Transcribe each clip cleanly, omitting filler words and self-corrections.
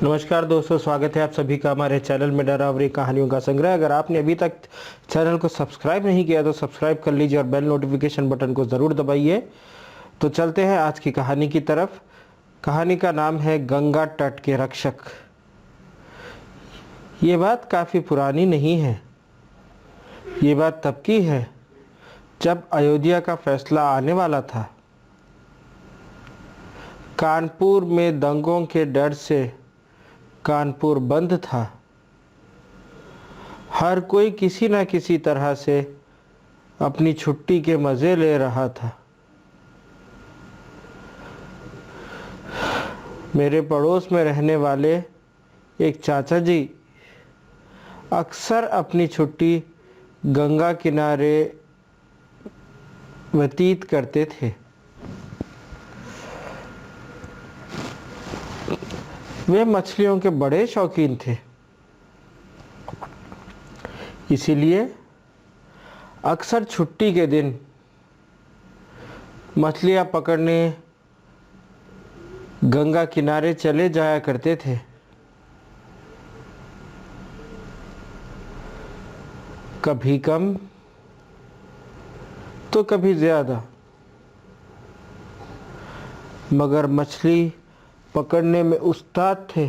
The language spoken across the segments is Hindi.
नमस्कार दोस्तों, स्वागत है आप सभी का हमारे चैनल में डरावनी कहानियों का संग्रह। अगर आपने अभी तक चैनल को सब्सक्राइब नहीं किया तो सब्सक्राइब कर लीजिए और बेल नोटिफिकेशन बटन को ज़रूर दबाइए। तो चलते हैं आज की कहानी की तरफ। कहानी का नाम है गंगा तट के रक्षक। ये बात काफ़ी पुरानी नहीं है। ये बात तब की है जब अयोध्या का फैसला आने वाला था। कानपुर में दंगों के डर से कानपुर बंद था। हर कोई किसी न किसी तरह से अपनी छुट्टी के मज़े ले रहा था। मेरे पड़ोस में रहने वाले एक चाचा जी अक्सर अपनी छुट्टी गंगा किनारे व्यतीत करते थे। वे मछलियों के बड़े शौकीन थे, इसीलिए अक्सर छुट्टी के दिन मछलियां पकड़ने गंगा किनारे चले जाया करते थे। कभी कम तो कभी ज़्यादा, मगर मछली पकड़ने में उस्ताद थे।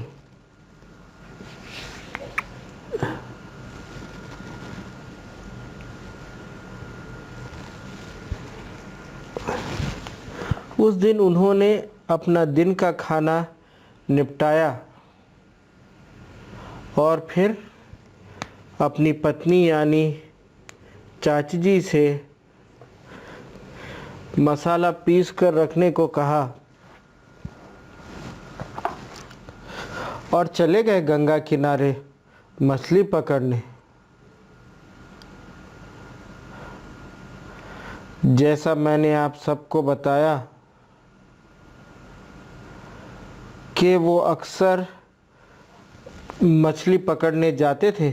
उस दिन उन्होंने अपना दिन का खाना निपटाया और फिर अपनी पत्नी यानी चाची जी से मसाला पीस कर रखने को कहा और चले गए गंगा किनारे मछली पकड़ने। जैसा मैंने आप सबको बताया कि वो अक्सर मछली पकड़ने जाते थे,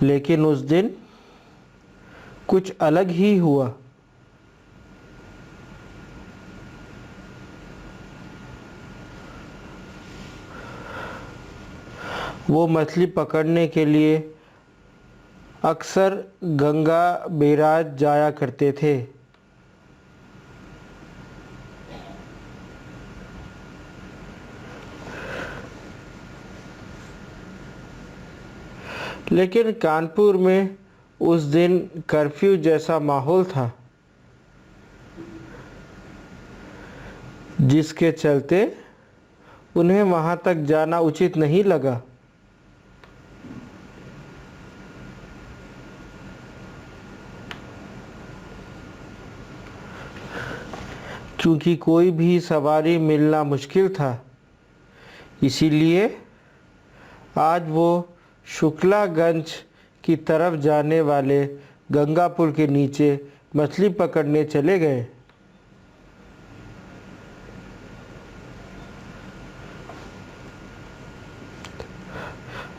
लेकिन उस दिन कुछ अलग ही हुआ। वो मछली पकड़ने के लिए अक्सर गंगा बैराज जाया करते थे। लेकिन कानपुर में उस दिन कर्फ्यू जैसा माहौल था, जिसके चलते उन्हें वहां तक जाना उचित नहीं लगा। क्योंकि कोई भी सवारी मिलना मुश्किल था, इसीलिए आज वो शुक्लागंज की तरफ जाने वाले गंगा पुल के नीचे मछली पकड़ने चले गए।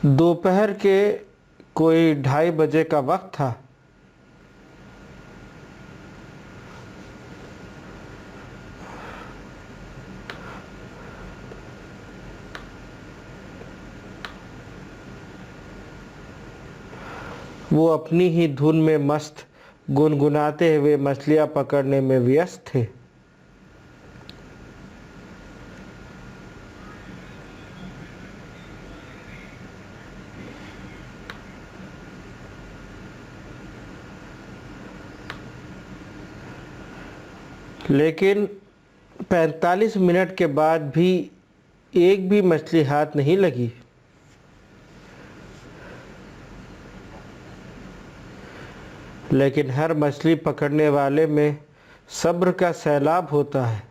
दोपहर के कोई 2:30 बजे का वक्त था। वो अपनी ही धुन में मस्त गुनगुनाते हुए मछलियां पकड़ने में व्यस्त थे। लेकिन 45 मिनट के बाद भी एक भी मछली हाथ नहीं लगी। लेकिन हर मछली पकड़ने वाले में सब्र का सैलाब होता है।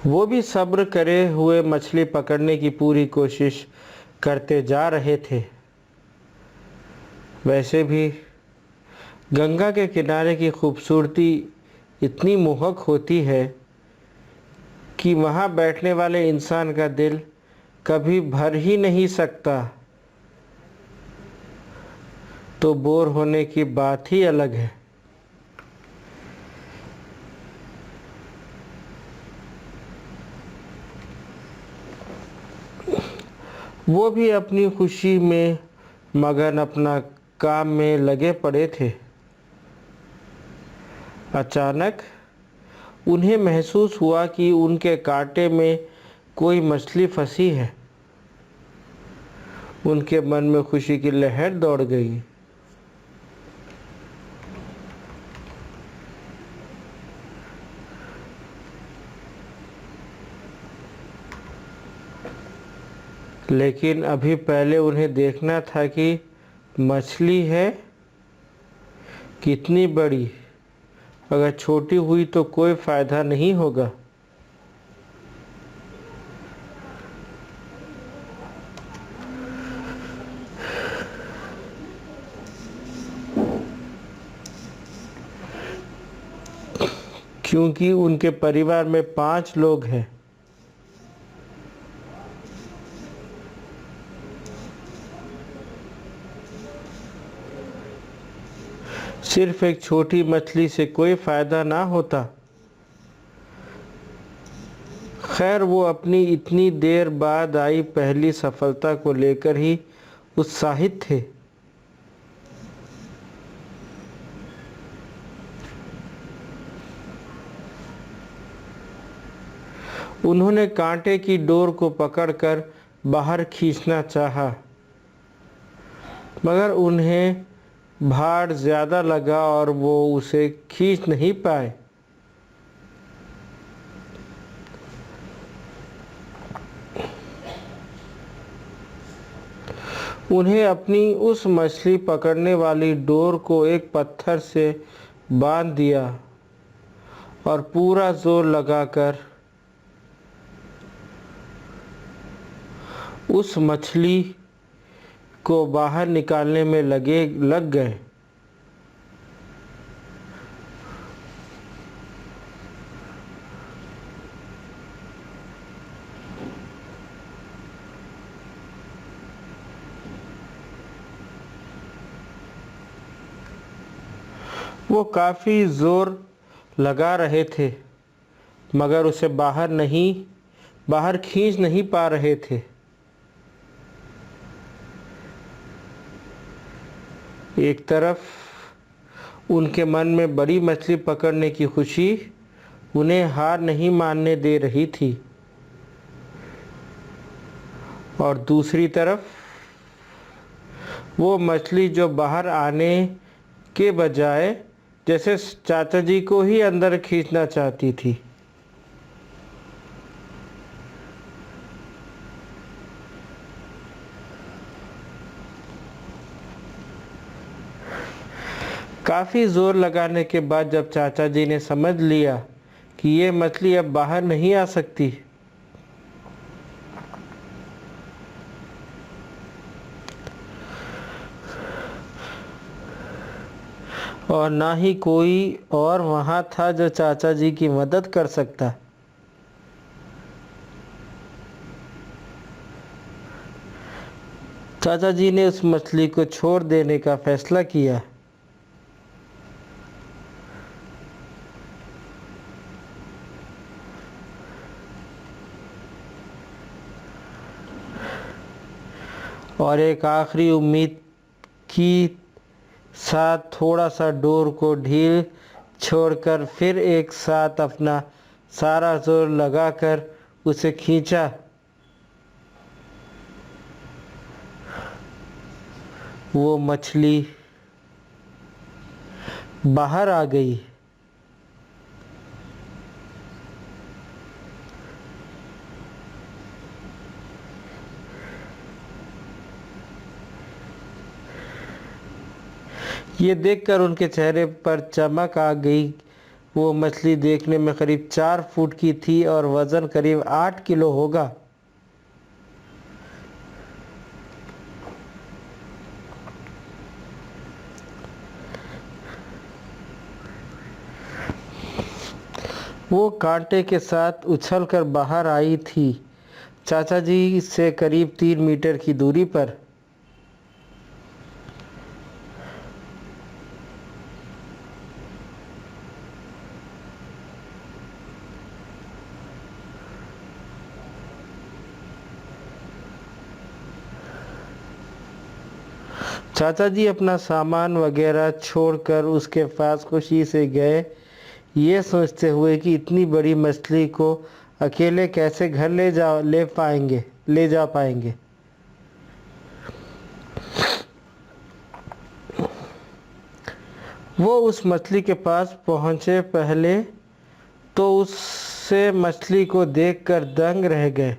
वो भी सब्र करे हुए मछली पकड़ने की पूरी कोशिश करते जा रहे थे। वैसे भी गंगा के किनारे की खूबसूरती इतनी मोहक होती है कि वहाँ बैठने वाले इंसान का दिल कभी भर ही नहीं सकता, तो बोर होने की बात ही अलग है। वो भी अपनी खुशी में मगन अपना काम में लगे पड़े थे। अचानक उन्हें महसूस हुआ कि उनके कांटे में कोई मछली फंसी है। उनके मन में खुशी की लहर दौड़ गई। लेकिन अभी पहले उन्हें देखना था कि मछली है कितनी बड़ी। अगर छोटी हुई तो कोई फायदा नहीं होगा। क्योंकि उनके परिवार में 5 लोग हैं। सिर्फ एक छोटी मछली से कोई फायदा ना होता। खैर, वो अपनी इतनी देर बाद आई पहली सफलता को लेकर ही उत्साहित थे। उन्होंने कांटे की डोर को पकड़कर बाहर खींचना चाहा, मगर उन्हें भार ज़्यादा लगा और वो उसे खींच नहीं पाए। उन्हें अपनी उस मछली पकड़ने वाली डोर को एक पत्थर से बांध दिया और पूरा जोर लगाकर उस मछली को बाहर निकालने में लग गए। वो काफ़ी जोर लगा रहे थे, मगर उसे बाहर खींच नहीं पा रहे थे। एक तरफ उनके मन में बड़ी मछली पकड़ने की खुशी उन्हें हार नहीं मानने दे रही थी, और दूसरी तरफ वो मछली जो बाहर आने के बजाय जैसे चाचा जी को ही अंदर खींचना चाहती थी। काफ़ी ज़ोर लगाने के बाद जब चाचा जी ने समझ लिया कि ये मछली अब बाहर नहीं आ सकती, और ना ही कोई और वहाँ था जो चाचा जी की मदद कर सकता, चाचा जी ने उस मछली को छोड़ देने का फैसला किया। और एक आखिरी उम्मीद की साथ थोड़ा सा डोर को ढील छोड़कर फिर एक साथ अपना सारा जोर लगाकर उसे खींचा। वो मछली बाहर आ गई। ये देखकर उनके चेहरे पर चमक आ गई। वो मछली देखने में करीब 4 फुट की थी और वज़न करीब 8 किलो होगा। वो कांटे के साथ उछलकर बाहर आई थी, चाचा जी से करीब 3 मीटर की दूरी पर। चाचा जी अपना सामान वगैरह छोड़कर उसके पास खुशी से गए, ये सोचते हुए कि इतनी बड़ी मछली को अकेले कैसे घर ले जा पाएंगे। वो उस मछली के पास पहुंचे पहले तो उससे मछली को देखकर दंग रह गए।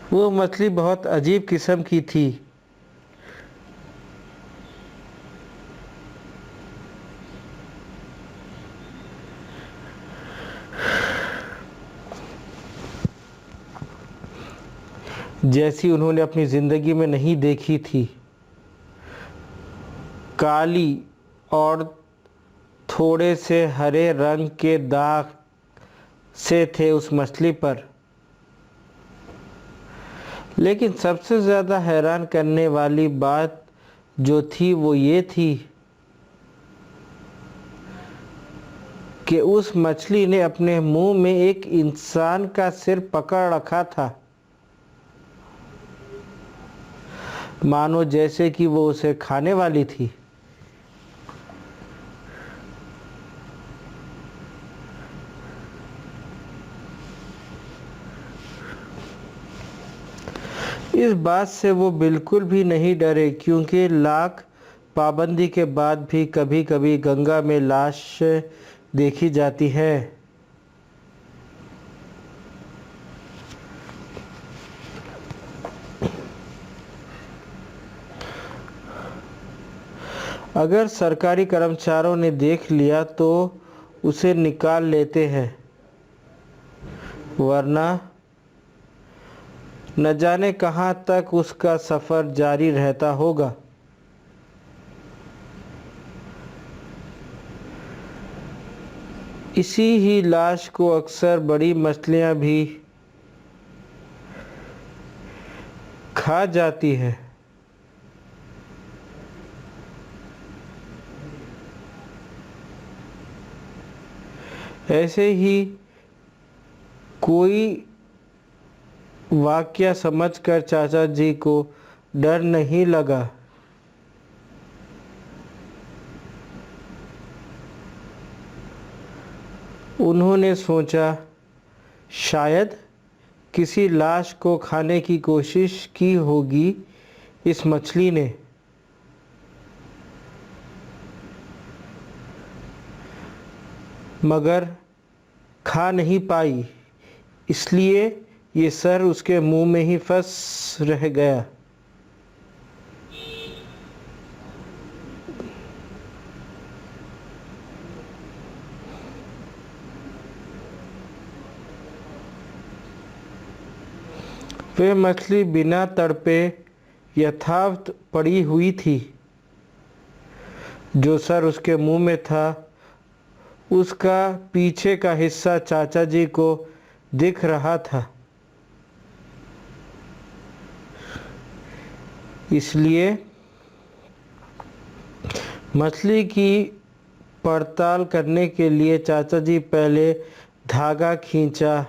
वो मछली बहुत अजीब किस्म की थी। जैसी उन्होंने अपनी ज़िंदगी में नहीं देखी थी। काली और थोड़े से हरे रंग के दाग से थे उस मछली पर। लेकिन सबसे ज़्यादा हैरान करने वाली बात जो थी वो ये थी कि उस मछली ने अपने मुंह में एक इंसान का सिर पकड़ रखा था, मानो जैसे कि वो उसे खाने वाली थी। इस बात से वो बिल्कुल भी नहीं डरे, क्योंकि लाख पाबंदी के बाद भी कभी कभी गंगा में लाश देखी जाती है। अगर सरकारी कर्मचारियों ने देख लिया तो उसे निकाल लेते हैं, वरना न जाने कहाँ तक उसका सफ़र जारी रहता होगा। इसी ही लाश को अक्सर बड़ी मछलियाँ भी खा जाती है। ऐसे ही कोई वाकया समझकर चाचा जी को डर नहीं लगा। उन्होंने सोचा, शायद किसी लाश को खाने की कोशिश की होगी इस मछली ने। मगर खा नहीं पाई, इसलिए ये सर उसके मुंह में ही फंस रह गया। वे मछली बिना तड़पे यथावत पड़ी हुई थी। जो सर उसके मुंह में था, उसका पीछे का हिस्सा चाचा जी को दिख रहा था। इसलिए मछली की पड़ताल करने के लिए चाचा जी पहले धागा खींचा।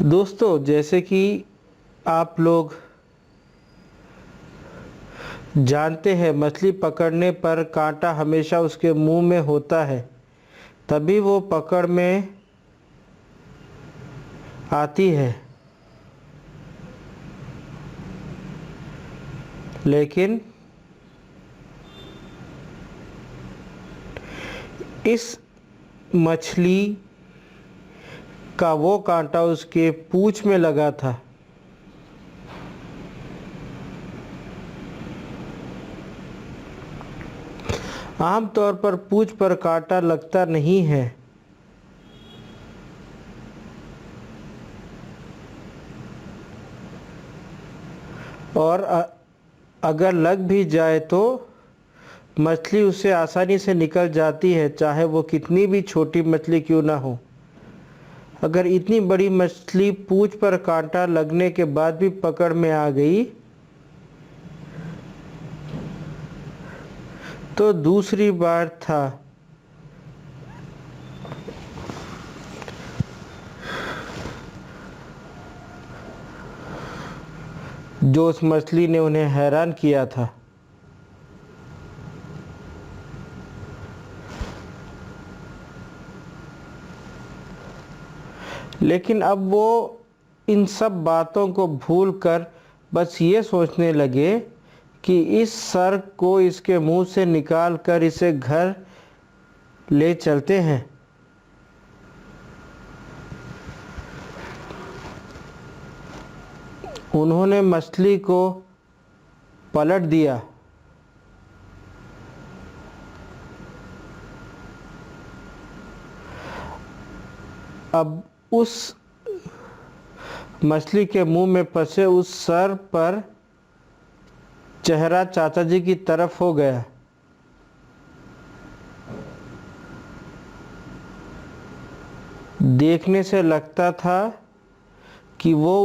दोस्तों, जैसे कि आप लोग जानते हैं, मछली पकड़ने पर कांटा हमेशा उसके मुंह में होता है, तभी वो पकड़ में आती है। लेकिन इस मछली का वो कांटा उसके पूंछ में लगा था। आमतौर पर पूंछ पर कांटा लगता नहीं है, और अगर लग भी जाए तो मछली उससे आसानी से निकल जाती है, चाहे वो कितनी भी छोटी मछली क्यों ना हो। अगर इतनी बड़ी मछली पूंछ पर कांटा लगने के बाद भी पकड़ में आ गई तो दूसरी बार था। जो उस मछली ने उन्हें हैरान किया था। लेकिन अब वो इन सब बातों को भूलकर बस ये सोचने लगे कि इस सर्प को इसके मुंह से निकाल कर इसे घर ले चलते हैं। उन्होंने मछली को पलट दिया। अब उस मछली के मुंह में फंसे उस सर्प पर चेहरा चाचा जी की तरफ हो गया। देखने से लगता था कि वो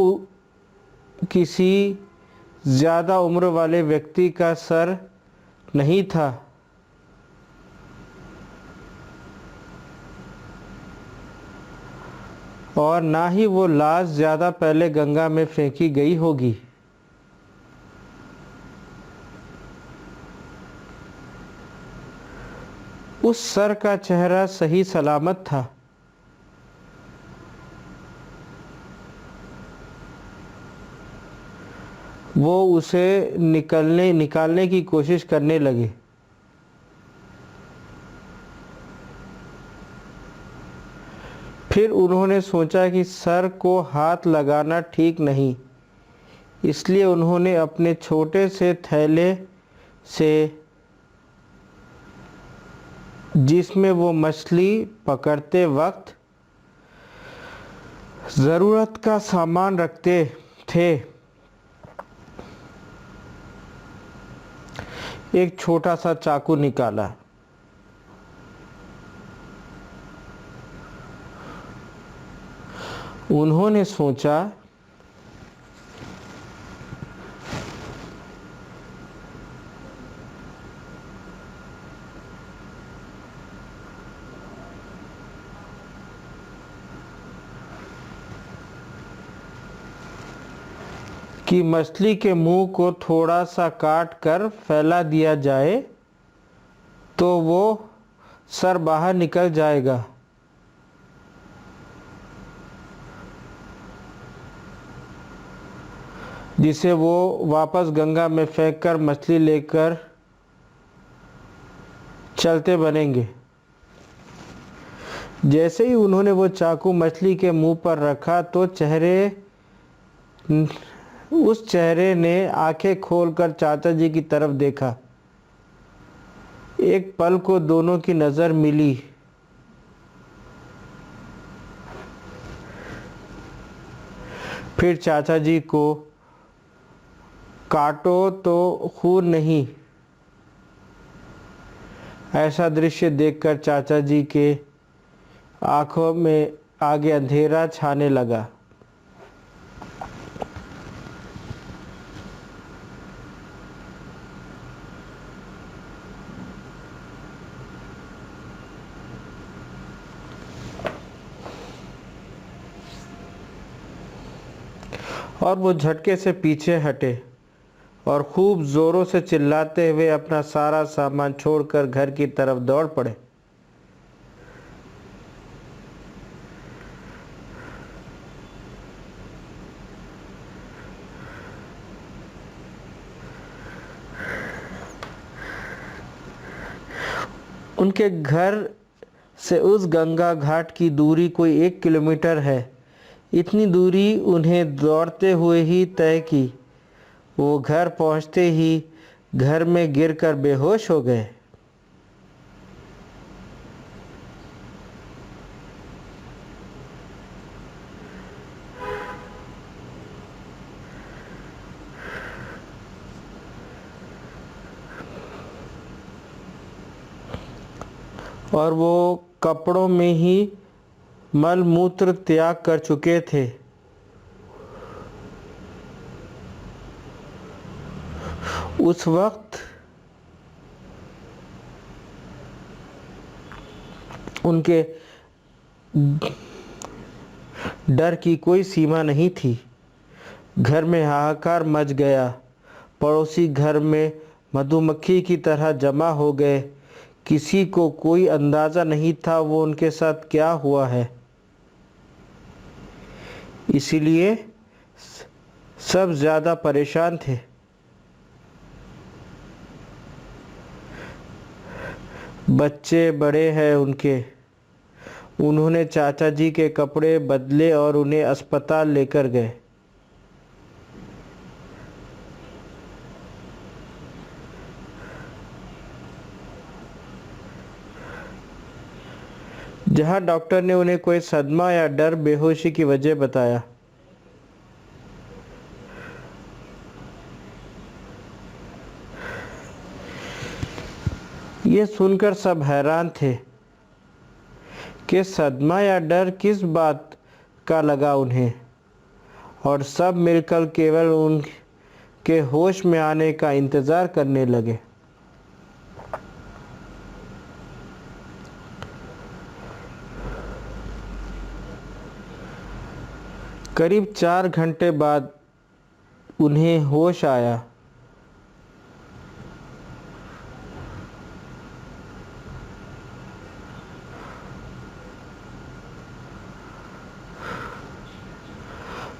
किसी ज़्यादा उम्र वाले व्यक्ति का सर नहीं था, और ना ही वो लाश ज़्यादा पहले गंगा में फेंकी गई होगी। उस सर का चेहरा सही सलामत था। वो उसे निकालने की कोशिश करने लगे। फिर उन्होंने सोचा कि सर को हाथ लगाना ठीक नहीं, इसलिए उन्होंने अपने छोटे से थैले से, जिसमें वो मछली पकड़ते वक्त ज़रूरत का सामान रखते थे, एक छोटा सा चाकू निकाला। उन्होंने सोचा कि मछली के मुंह को थोड़ा सा काट कर फैला दिया जाए तो वो सर बाहर निकल जाएगा। जिसे वो वापस गंगा में फेंककर मछली लेकर चलते बनेंगे। जैसे ही उन्होंने वो चाकू मछली के मुंह पर रखा तो उस चेहरे ने आंखें खोलकर चाचा जी की तरफ देखा। एक पल को दोनों की नज़र मिली। फिर चाचा जी को काटो तो खून नहीं, ऐसा दृश्य देखकर चाचा जी के आंखों में आगे अंधेरा छाने लगा। और वो झटके से पीछे हटे और खूब ज़ोरों से चिल्लाते हुए अपना सारा सामान छोड़कर घर की तरफ दौड़ पड़े। उनके घर से उस गंगा घाट की दूरी कोई 1 किलोमीटर है। इतनी दूरी उन्हें दौड़ते हुए ही तय की। वो घर पहुंचते ही घर में गिरकर बेहोश हो गए। और वो कपड़ों में ही मल मूत्र त्याग कर चुके थे। उस वक्त उनके डर की कोई सीमा नहीं थी। घर में हाहाकार मच गया। पड़ोसी घर में मधुमक्खी की तरह जमा हो गए। किसी को कोई अंदाज़ा नहीं था वो उनके साथ क्या हुआ है। इसीलिए सब ज़्यादा परेशान थे। बच्चे बड़े हैं उनके। उन्होंने चाचा जी के कपड़े बदले और उन्हें अस्पताल लेकर गए। जहां डॉक्टर ने उन्हें कोई सदमा या डर बेहोशी की वजह बताया। ये सुनकर सब हैरान थे कि सदमा या डर किस बात का लगा उन्हें, और सब मिलकर केवल उनके होश में आने का इंतज़ार करने लगे। करीब 4 घंटे बाद उन्हें होश आया।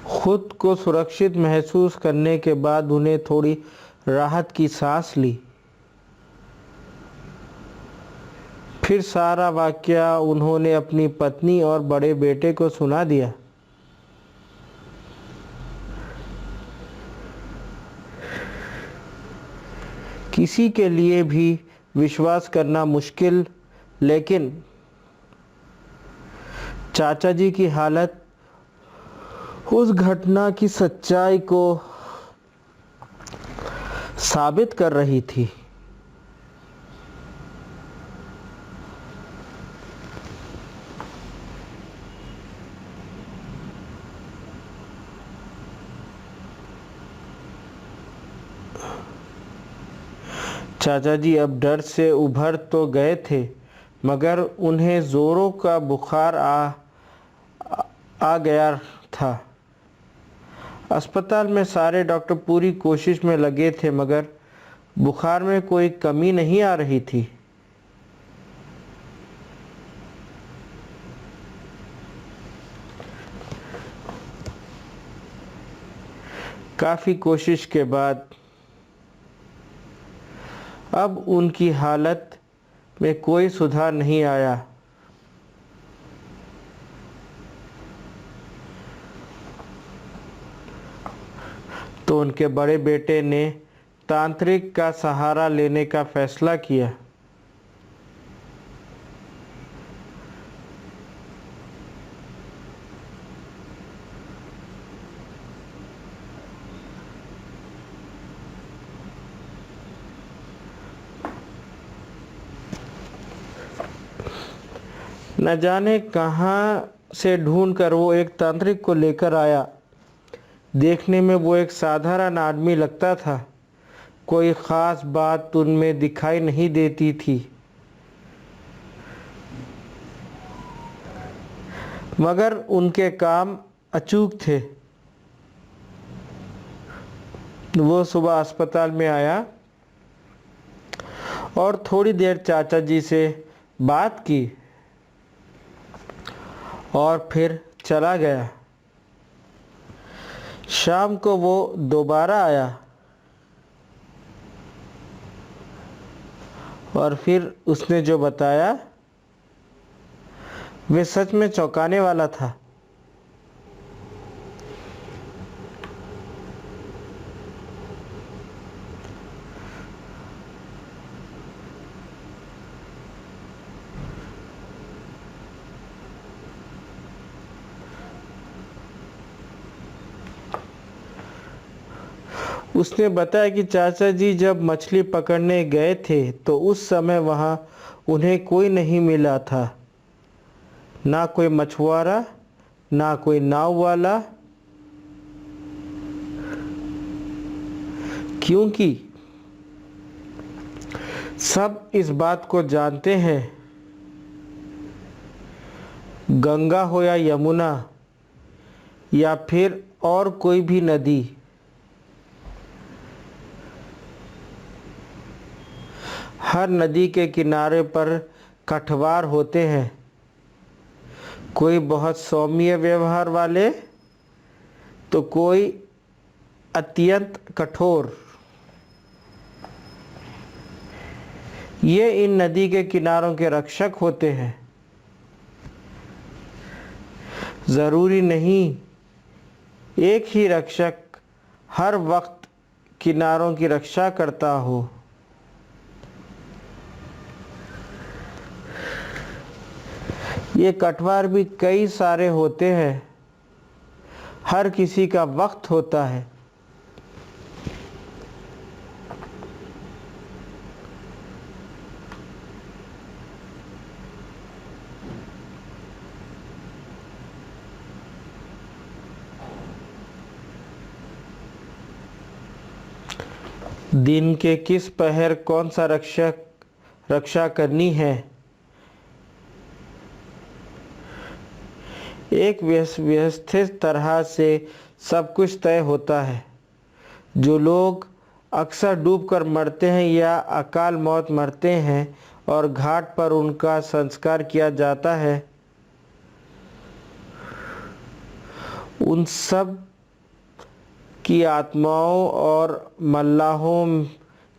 खुद को सुरक्षित महसूस करने के बाद उन्हें थोड़ी राहत की सांस ली। फिर सारा वाकया उन्होंने अपनी पत्नी और बड़े बेटे को सुना दिया। किसी के लिए भी विश्वास करना मुश्किल, लेकिन चाचा जी की हालत उस घटना की सच्चाई को साबित कर रही थी। चाचा जी अब डर से उभर तो गए थे, मगर उन्हें जोरों का बुखार आ गया था। अस्पताल में सारे डॉक्टर पूरी कोशिश में लगे थे, मगर बुखार में कोई कमी नहीं आ रही थी। काफ़ी कोशिश के बाद अब उनकी हालत में कोई सुधार नहीं आया। तो उनके बड़े बेटे ने तांत्रिक का सहारा लेने का फैसला किया। न जाने कहाँ से ढूंढकर वो एक तांत्रिक को लेकर आया। देखने में वो एक साधारण आदमी लगता था। कोई ख़ास बात उनमें दिखाई नहीं देती थी, मगर उनके काम अचूक थे। वो सुबह अस्पताल में आया और थोड़ी देर चाचा जी से बात की और फिर चला गया। शाम को वो दोबारा आया और फिर उसने जो बताया वे सच में चौंकाने वाला था। उसने बताया कि चाचा जी जब मछली पकड़ने गए थे तो उस समय वहाँ उन्हें कोई नहीं मिला था, ना कोई मछुआरा, ना कोई नाव वाला, क्योंकि सब इस बात को जानते हैं, गंगा हो या यमुना या फिर और कोई भी नदी, हर नदी के किनारे पर कटवार होते हैं, कोई बहुत सौम्य व्यवहार वाले तो कोई अत्यंत कठोर। ये इन नदी के किनारों के रक्षक होते हैं। ज़रूरी नहीं एक ही रक्षक हर वक्त किनारों की रक्षा करता हो। ये कटवार भी कई सारे होते हैं, हर किसी का वक्त होता है। दिन के किस पहर कौन सा रक्षा करनी है, एक व्यवस्थित तरह से सब कुछ तय होता है। जो लोग अक्सर डूबकर मरते हैं या अकाल मौत मरते हैं और घाट पर उनका संस्कार किया जाता है, उन सब की आत्माओं और मल्लाहों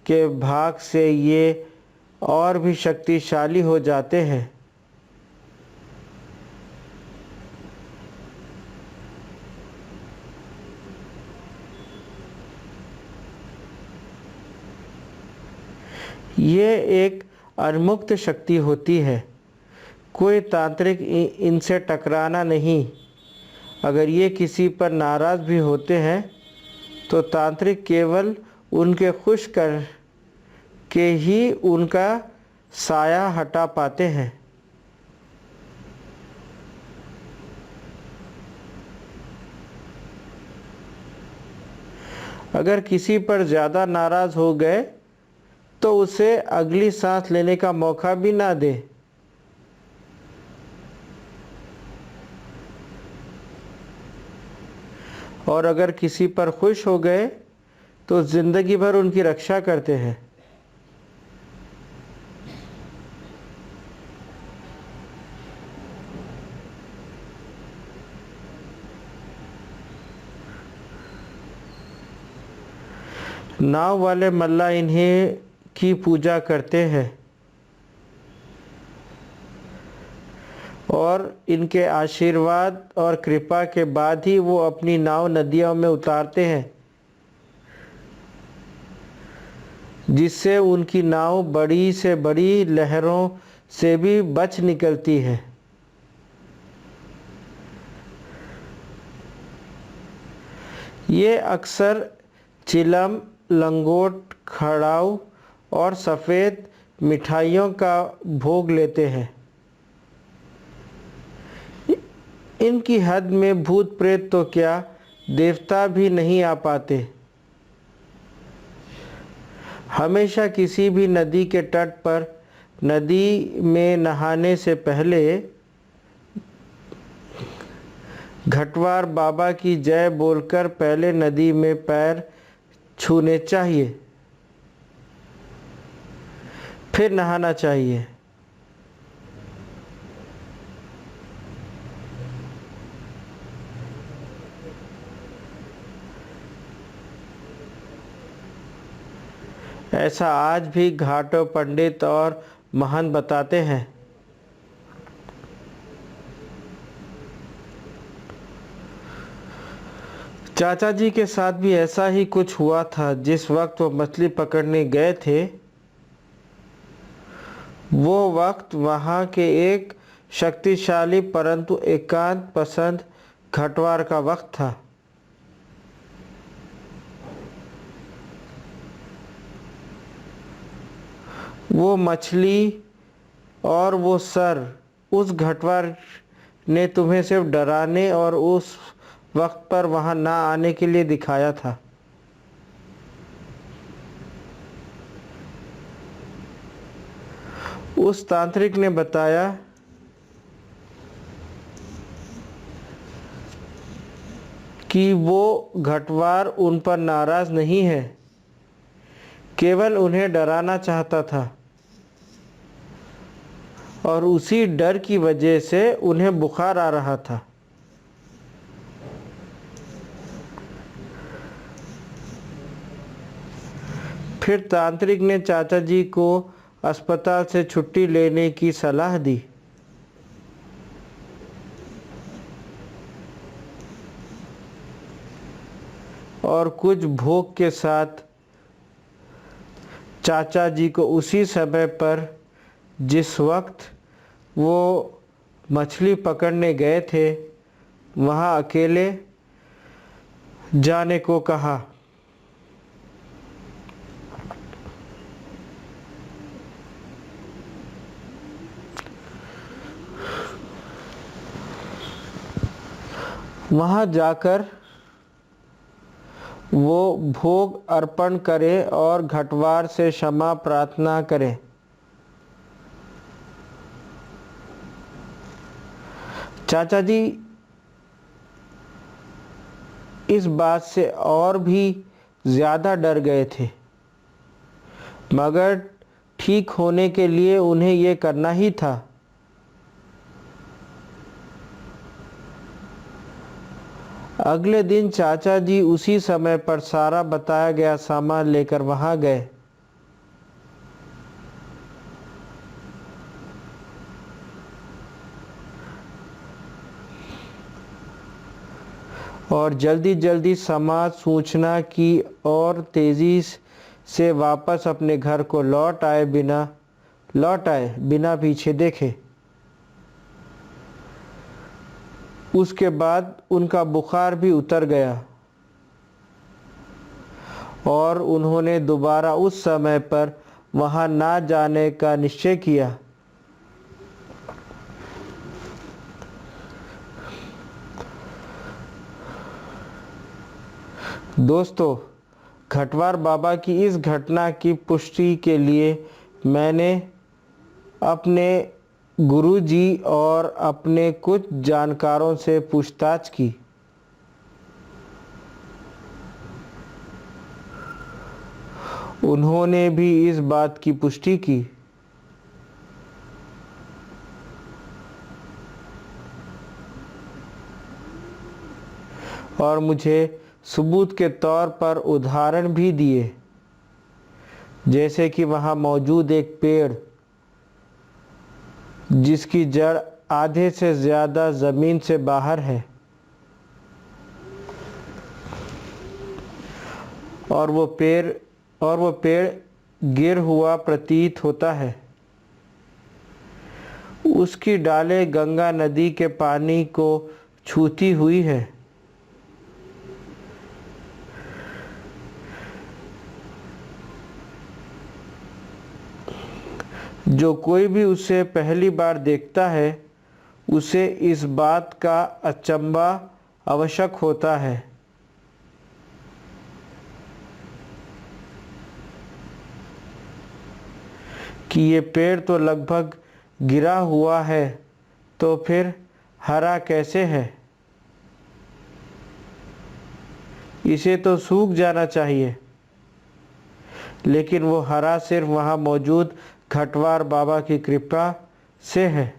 के भाग से ये और भी शक्तिशाली हो जाते हैं। ये एक अनमुक्त शक्ति होती है, कोई तांत्रिक इनसे टकराना नहीं। अगर ये किसी पर नाराज़ भी होते हैं तो तांत्रिक केवल उनके खुश कर के ही उनका साया हटा पाते हैं। अगर किसी पर ज़्यादा नाराज़ हो गए तो उसे अगली सांस लेने का मौका भी ना दे। और अगर किसी पर खुश हो गए तो ज़िंदगी भर उनकी रक्षा करते हैं। नाव वाले मल्ला इन्हें की पूजा करते हैं और इनके आशीर्वाद और कृपा के बाद ही वो अपनी नाव नदियों में उतारते हैं, जिससे उनकी नाव बड़ी से बड़ी लहरों से भी बच निकलती है। ये अक्सर चिलम, लंगोट, खड़ाऊ और सफ़ेद मिठाइयों का भोग लेते हैं। इनकी हद में भूत प्रेत तो क्या, देवता भी नहीं आ पाते। हमेशा किसी भी नदी के तट पर नदी में नहाने से पहले घटवार बाबा की जय बोलकर पहले नदी में पैर छूने चाहिए, फिर नहाना चाहिए। ऐसा आज भी घाटों पंडित और महंत बताते हैं। चाचा जी के साथ भी ऐसा ही कुछ हुआ था। जिस वक्त वो मछली पकड़ने गए थे, वो वक्त वहाँ के एक शक्तिशाली परंतु एकांत पसंद घटवार का वक्त था। वो मछली और वो सर, उस घटवार ने तुम्हें सिर्फ डराने और उस वक्त पर वहां ना आने के लिए दिखाया था। उस तांत्रिक ने बताया कि वो घटवार उन पर नाराज नहीं है, केवल उन्हें डराना चाहता था और उसी डर की वजह से उन्हें बुखार आ रहा था। फिर तांत्रिक ने चाचा जी को अस्पताल से छुट्टी लेने की सलाह दी। और कुछ भोग के साथ चाचा जी को उसी समय पर जिस वक्त वो मछली पकड़ने गए थे वहाँ अकेले जाने को कहा। वहाँ जाकर वो भोग अर्पण करें और घटवार से क्षमा प्रार्थना करें। चाचा जी इस बात से और भी ज़्यादा डर गए थे, मगर ठीक होने के लिए उन्हें ये करना ही था। अगले दिन चाचा जी उसी समय पर सारा बताया गया सामान लेकर वहां गए। और जल्दी जल्दी समाज सूचना की और तेज़ी से वापस अपने घर को लौट आए बिना पीछे देखे। उसके बाद उनका बुखार भी उतर गया और उन्होंने दोबारा उस समय पर वहां ना जाने का निश्चय किया। दोस्तों, घटवार बाबा की इस घटना की पुष्टि के लिए मैंने अपने गुरुजी और अपने कुछ जानकारों से पूछताछ की। उन्होंने भी इस बात की पुष्टि की। और मुझे सबूत के तौर पर उदाहरण भी दिए, जैसे कि वहाँ मौजूद एक पेड़ जिसकी जड़ आधे से ज़्यादा ज़मीन से बाहर है और वो पेड़ गिर हुआ प्रतीत होता है। उसकी डालें गंगा नदी के पानी को छूती हुई है। जो कोई भी उसे पहली बार देखता है उसे इस बात का अचंभा आवश्यक होता है कि ये पेड़ तो लगभग गिरा हुआ है, तो फिर हरा कैसे है? इसे तो सूख जाना चाहिए। लेकिन वो हरा सिर्फ वहाँ मौजूद घटवार बाबा की कृपा से है।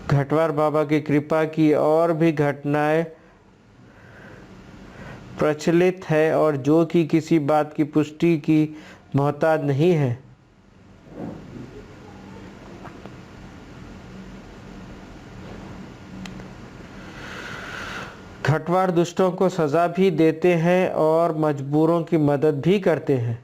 घटवार बाबा की कृपा की और भी घटनाएं प्रचलित है और जो कि किसी बात की पुष्टि की मोहताज नहीं है। घटवार दुष्टों को सज़ा भी देते हैं और मजबूरों की मदद भी करते हैं।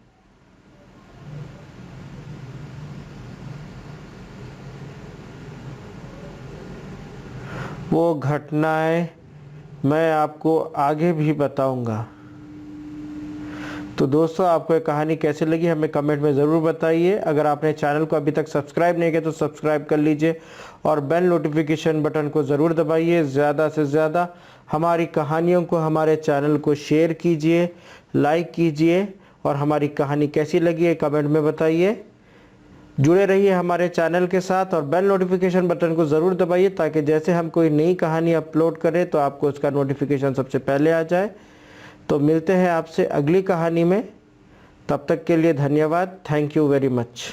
वो घटनाएं मैं आपको आगे भी बताऊंगा। तो दोस्तों, आपको ये कहानी कैसी लगी हमें कमेंट में ज़रूर बताइए। अगर आपने चैनल को अभी तक सब्सक्राइब नहीं किया तो सब्सक्राइब कर लीजिए और बेल नोटिफिकेशन बटन को ज़रूर दबाइए। ज़्यादा से ज़्यादा हमारी कहानियों को, हमारे चैनल को शेयर कीजिए, लाइक कीजिए और हमारी कहानी कैसी लगी है कमेंट में बताइए। जुड़े रहिए हमारे चैनल के साथ और बेल नोटिफिकेशन बटन को ज़रूर दबाइए ताकि जैसे हम कोई नई कहानी अपलोड करें तो आपको उसका नोटिफिकेशन सबसे पहले आ जाए। तो मिलते हैं आपसे अगली कहानी में, तब तक के लिए धन्यवाद। Thank you very much.